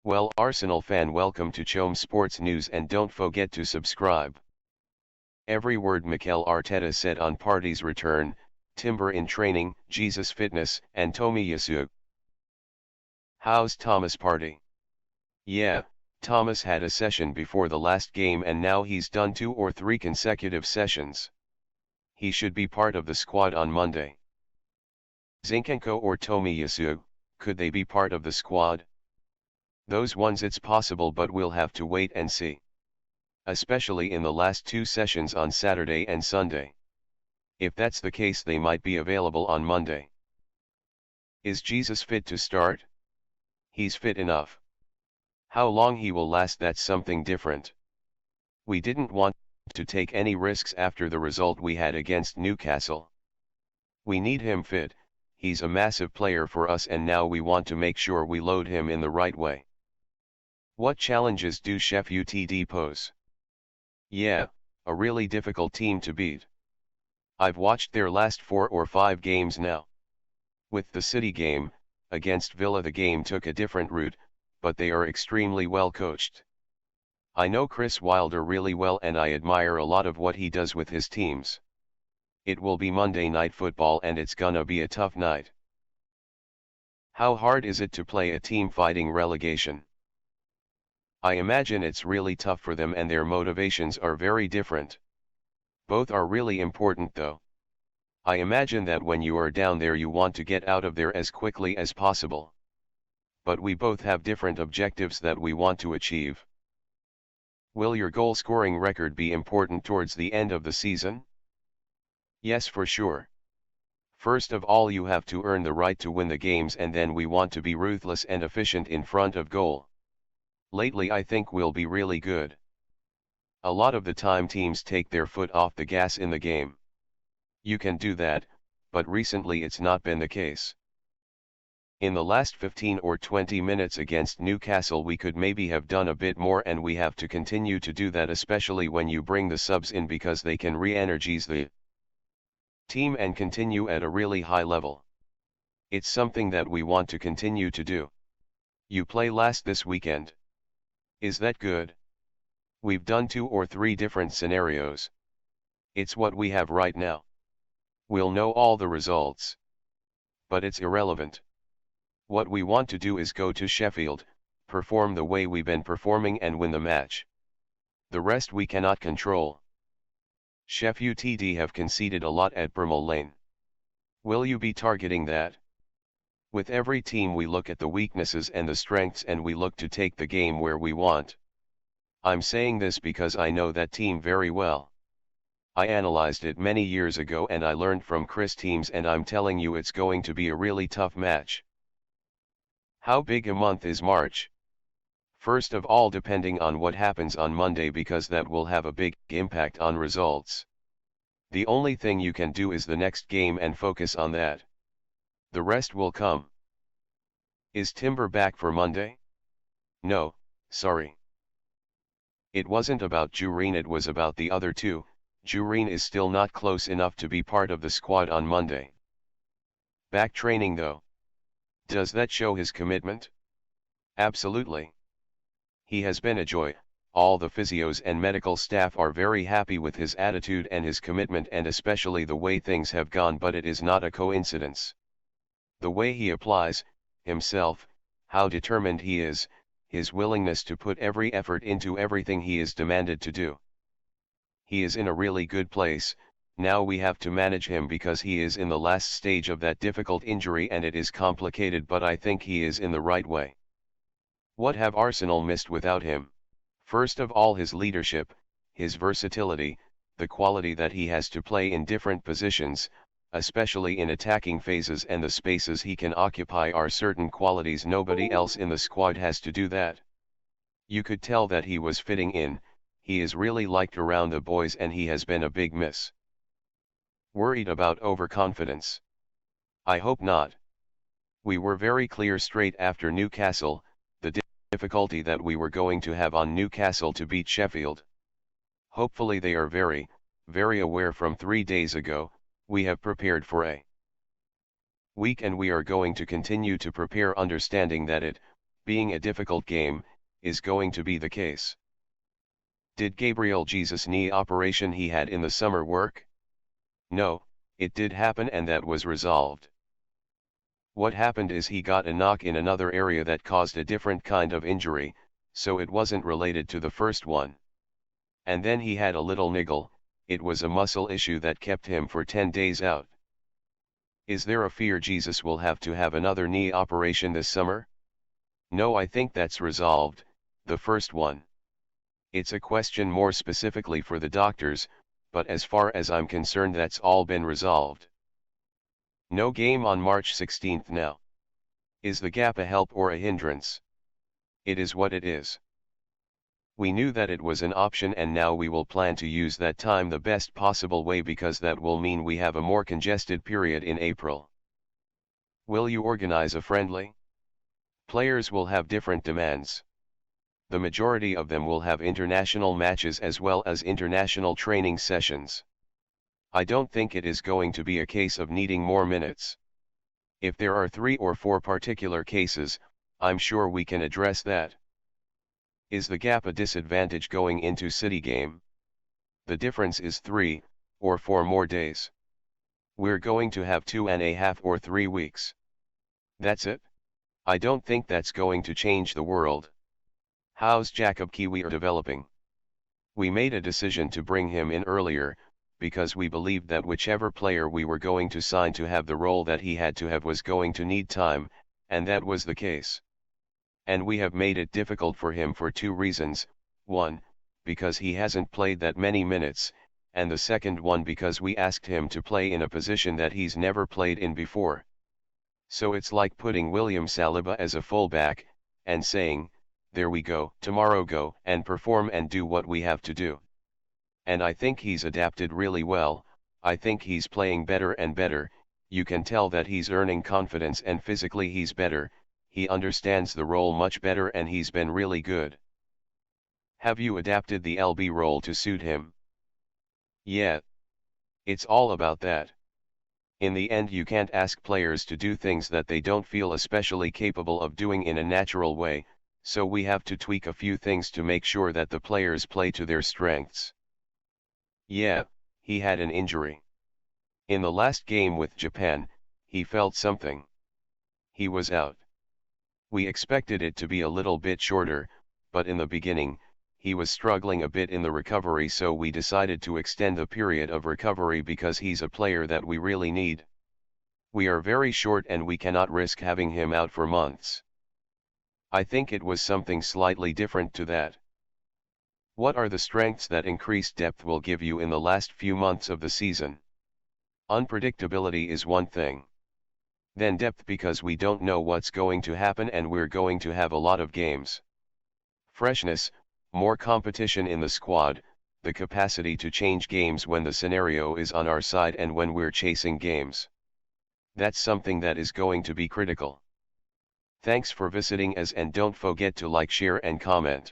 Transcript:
Well, Arsenal fan, welcome to Chom Sports News and don't forget to subscribe. Every word Mikel Arteta said on Partey's return, Timber in training, Jesus fitness, and Tomiyasu. How's Thomas Partey? Yeah, Thomas had a session before the last game and now he's done 2 or 3 consecutive sessions. He should be part of the squad on Monday. Zinchenko or Tomiyasu, could they be part of the squad? Those ones it's possible, but we'll have to wait and see. Especially in the last 2 sessions on Saturday and Sunday. If that's the case, they might be available on Monday. Is Jesus fit to start? He's fit enough. How long he will last, that's something different. We didn't want to take any risks after the result we had against Newcastle. We need him fit, he's a massive player for us and now we want to make sure we load him in the right way. What challenges do Sheffield United pose? Yeah, a really difficult team to beat. I've watched their last 4 or 5 games now. With the City game, against Villa the game took a different route, but they are extremely well coached. I know Chris Wilder really well and I admire a lot of what he does with his teams. It will be Monday Night Football and it's gonna be a tough night. How hard is it to play a team fighting relegation? I imagine it's really tough for them and their motivations are very different. Both are really important though. I imagine that when you are down there you want to get out of there as quickly as possible. But we both have different objectives that we want to achieve. Will your goal scoring record be important towards the end of the season? Yes, for sure. First of all, you have to earn the right to win the games and then we want to be ruthless and efficient in front of goal. Lately I think we'll be really good. A lot of the time teams take their foot off the gas in the game. You can do that, but recently it's not been the case. In the last 15 or 20 minutes against Newcastle we could maybe have done a bit more and we have to continue to do that, especially when you bring the subs in because they can re-energize the team and continue at a really high level. It's something that we want to continue to do. You play last this weekend. Is that good? We've done 2 or 3 different scenarios. It's what we have right now. We'll know all the results. But it's irrelevant. What we want to do is go to Sheffield, perform the way we've been performing and win the match. The rest we cannot control. Sheffield United have conceded a lot at Bramall Lane. Will you be targeting that? With every team we look at the weaknesses and the strengths and we look to take the game where we want. I'm saying this because I know that team very well. I analyzed it many years ago and I learned from Chris teams and I'm telling you it's going to be a really tough match. How big a month is March? First of all, depending on what happens on Monday because that will have a big impact on results. The only thing you can do is the next game and focus on that. The rest will come. Is Timber back for Monday? No, sorry. It wasn't about Jureen, it was about the other 2. Jureen is still not close enough to be part of the squad on Monday. Back training though. Does that show his commitment? Absolutely. He has been a joy. All the physios and medical staff are very happy with his attitude and his commitment and especially the way things have gone, but it is not a coincidence. The way he applies himself, how determined he is, his willingness to put every effort into everything he is demanded to do. He is in a really good place. Now we have to manage him because he is in the last stage of that difficult injury and it is complicated, but I think he is in the right way. What have Arsenal missed without him? First of all, his leadership, his versatility, the quality that he has to play in different positions, especially in attacking phases, and the spaces he can occupy are certain qualities nobody else in the squad has to do that. You could tell that he was fitting in, he is really liked around the boys and he has been a big miss. Worried about overconfidence? I hope not. We were very clear straight after Newcastle, the difficulty that we were going to have on Newcastle to beat Sheffield. Hopefully they are very, very aware from 3 days ago. We have prepared for a week and we are going to continue to prepare, understanding that it being a difficult game, is going to be the case. Did Gabriel Jesus' knee operation he had in the summer work? No, it did happen and that was resolved. What happened is he got a knock in another area that caused a different kind of injury, so it wasn't related to the first one. And then he had a little niggle, it was a muscle issue that kept him for 10 days out. Is there a fear Jesus will have to have another knee operation this summer? No, I think that's resolved, the first one. It's a question more specifically for the doctors, but as far as I'm concerned that's all been resolved. No game on March 16th now. Is the gap a help or a hindrance? It is what it is. We knew that it was an option and now we will plan to use that time the best possible way because that will mean we have a more congested period in April. Will you organize a friendly? Players will have different demands. The majority of them will have international matches as well as international training sessions. I don't think it is going to be a case of needing more minutes. If there are 3 or 4 particular cases, I'm sure we can address that. Is the gap a disadvantage going into City game? The difference is 3 or 4 more days. We're going to have 2.5 or 3 weeks. That's it? I don't think that's going to change the world. How's Jacob Kiwior developing? We made a decision to bring him in earlier, because we believed that whichever player we were going to sign to have the role that he had to have was going to need time, and that was the case. And we have made it difficult for him for 2 reasons, one, because he hasn't played that many minutes, and the second one because we asked him to play in a position that he's never played in before. So it's like putting William Saliba as a fullback, and saying, there we go, tomorrow go and perform and do what we have to do. And I think he's adapted really well, I think he's playing better and better, you can tell that he's earning confidence and physically he's better, he understands the role much better and he's been really good. Have you adapted the LB role to suit him? Yeah. It's all about that. In the end you can't ask players to do things that they don't feel especially capable of doing in a natural way, so we have to tweak a few things to make sure that the players play to their strengths. Yeah, he had an injury. In the last game with Japan, he felt something. He was out. We expected it to be a little bit shorter, but in the beginning, he was struggling a bit in the recovery, so we decided to extend the period of recovery because he's a player that we really need. We are very short and we cannot risk having him out for months. I think it was something slightly different to that. What are the strengths that increased depth will give you in the last few months of the season? Unpredictability is one thing. Then depth, because we don't know what's going to happen and we're going to have a lot of games. Freshness, more competition in the squad, the capacity to change games when the scenario is on our side and when we're chasing games. That's something that is going to be critical. Thanks for visiting us and don't forget to like, share and comment.